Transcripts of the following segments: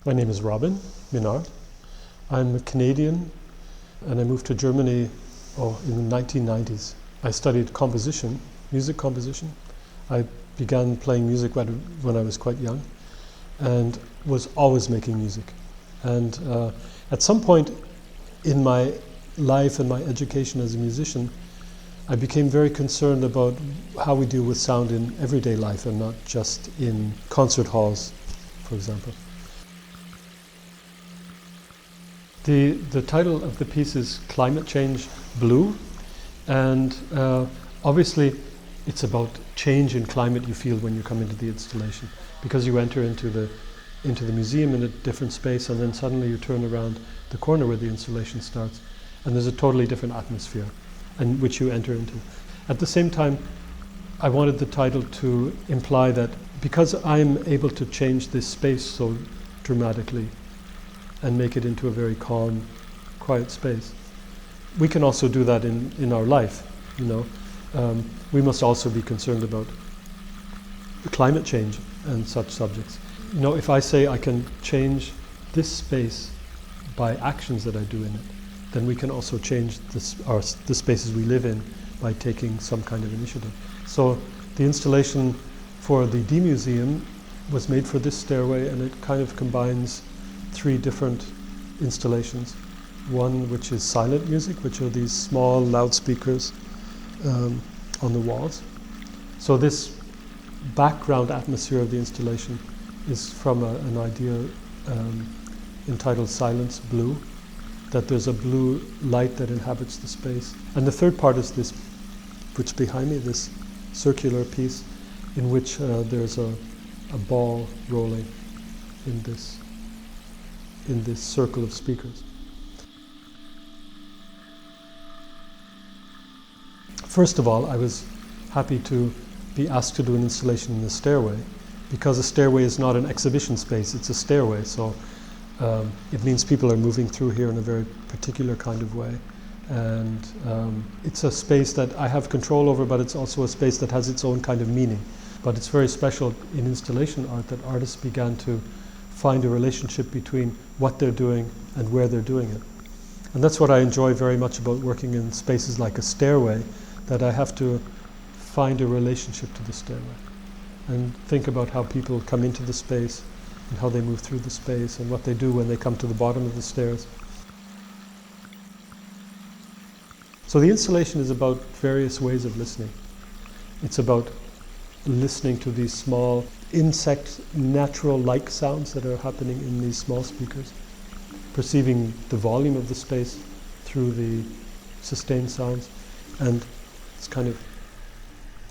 My name is Robin Minard. I'm a Canadian and I moved to Germany in the 1990s. I studied composition, music composition. I began playing music when I was quite young and was always making music. And at some point in my life and my education as a musician, I became very concerned about how we deal with sound in everyday life and not just in concert halls, for example. The title of the piece is Climate Change Blue, and obviously it's about change in climate you feel when you come into the installation, because you enter into the museum in a different space and then suddenly you turn around the corner where the installation starts and there's a totally different atmosphere in which you enter into. At the same time, I wanted the title to imply that because I'm able to change this space so dramatically and make it into a very calm, quiet space, we can also do that in our life. We must also be concerned about climate change and such subjects. If I say I can change this space by actions that I do in it, then we can also change the spaces we live in by taking some kind of initiative. So the installation for the D Museum was made for this stairway, and it kind of combines three different installations. One which is silent music, which are these small loudspeakers on the walls. So this background atmosphere of the installation is from an idea entitled Silence Blue, that there's a blue light that inhabits the space. And the third part is this, which behind me, this circular piece in which there's a ball rolling in this circle of speakers. First of all, I was happy to be asked to do an installation in the stairway, because a stairway is not an exhibition space, it's a stairway, so it means people are moving through here in a very particular kind of way. And it's a space that I have control over, but it's also a space that has its own kind of meaning. But it's very special in installation art that artists began to find a relationship between what they're doing and where they're doing it. And that's what I enjoy very much about working in spaces like a stairway, that I have to find a relationship to the stairway and think about how people come into the space and how they move through the space and what they do when they come to the bottom of the stairs. So the installation is about various ways of listening. It's about listening to these small insect, natural-like sounds that are happening in these small speakers, perceiving the volume of the space through the sustained sounds, and this kind of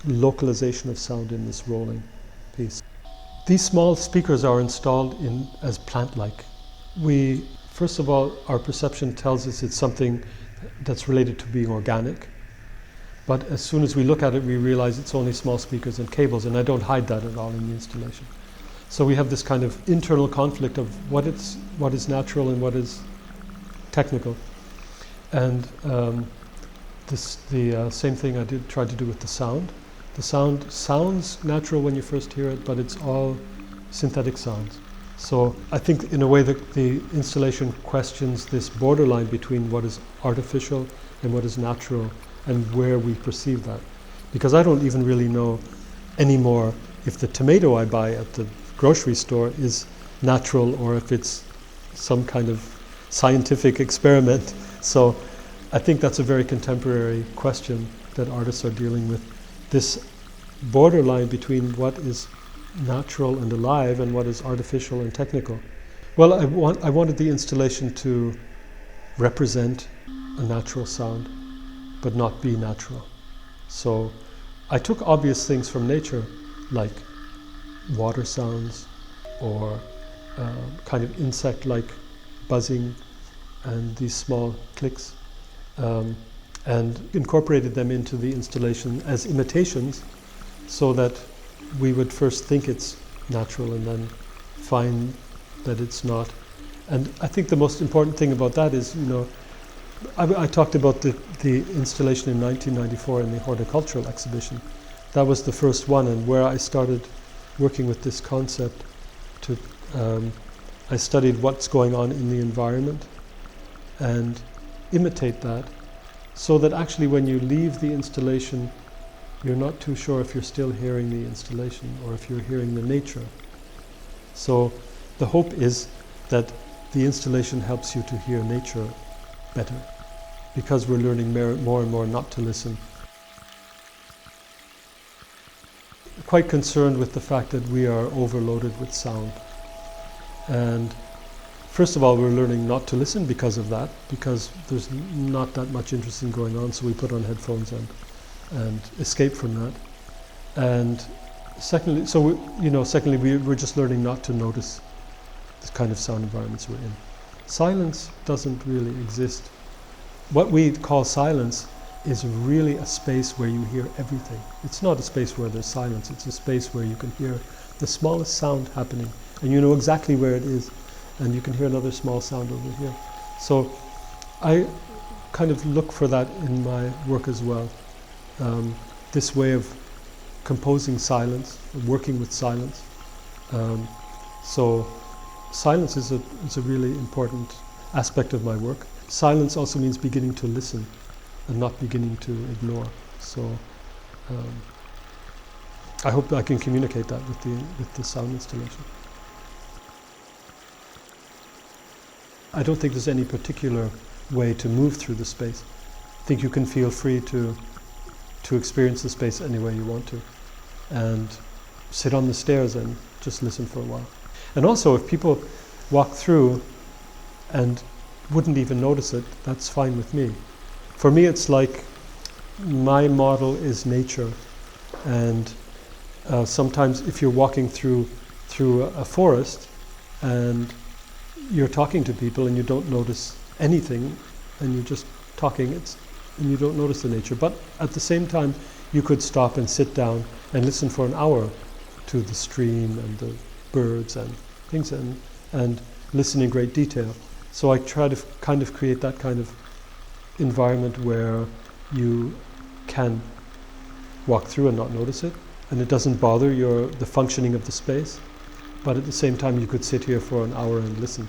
localization of sound in this rolling piece. These small speakers are installed as plant-like. First of all, our perception tells us it's something that's related to being organic. But as soon as we look at it, we realize it's only small speakers and cables, and I don't hide that at all in the installation. So we have this kind of internal conflict of what is natural and what is technical. And the same thing I tried to do with the sound. The sound sounds natural when you first hear it, but it's all synthetic sounds. So I think in a way that the installation questions this borderline between what is artificial and what is natural, and where we perceive that. Because I don't even really know anymore if the tomato I buy at the grocery store is natural or if it's some kind of scientific experiment. So I think that's a very contemporary question that artists are dealing with, this borderline between what is natural and alive and what is artificial and technical. Well, I wanted the installation to represent a natural sound, but not be natural. So I took obvious things from nature, like water sounds or kind of insect-like buzzing and these small clicks, and incorporated them into the installation as imitations, so that we would first think it's natural and then find that it's not. And I think the most important thing about that is, I talked about the installation in 1994 in the horticultural exhibition. That was the first one, and where I started working with this concept to I studied what's going on in the environment and imitate that, so that actually when you leave the installation, you're not too sure if you're still hearing the installation or if you're hearing the nature. So the hope is that the installation helps you to hear nature better, because we're learning more and more not to listen. Quite concerned with the fact that we are overloaded with sound. And first of all, we're learning not to listen because of that, because there's not that much interesting going on, so we put on headphones and escape from that. And secondly, we're just learning not to notice the kind of sound environments we're in. Silence doesn't really exist. What we call silence is really a space where you hear everything. It's not a space where there's silence, it's a space where you can hear the smallest sound happening, and you know exactly where it is, and you can hear another small sound over here. So I kind of look for that in my work as well. This way of composing silence, working with silence. So silence is a really important aspect of my work. Silence also means beginning to listen and not beginning to ignore. So I hope I can communicate that with the sound installation. I don't think there's any particular way to move through the space. I think you can feel free to experience the space any way you want to, and sit on the stairs and just listen for a while. And also, if people walk through and wouldn't even notice it, that's fine with me. For me, it's like my model is nature, and sometimes if you're walking through a forest and you're talking to people and you don't notice anything, and you're just talking, and you don't notice the nature. But at the same time, you could stop and sit down and listen for an hour to the stream and the birds and things, and listen in great detail. So I try to kind of create that kind of environment where you can walk through and not notice it, and it doesn't bother the functioning of the space, but at the same time you could sit here for an hour and listen.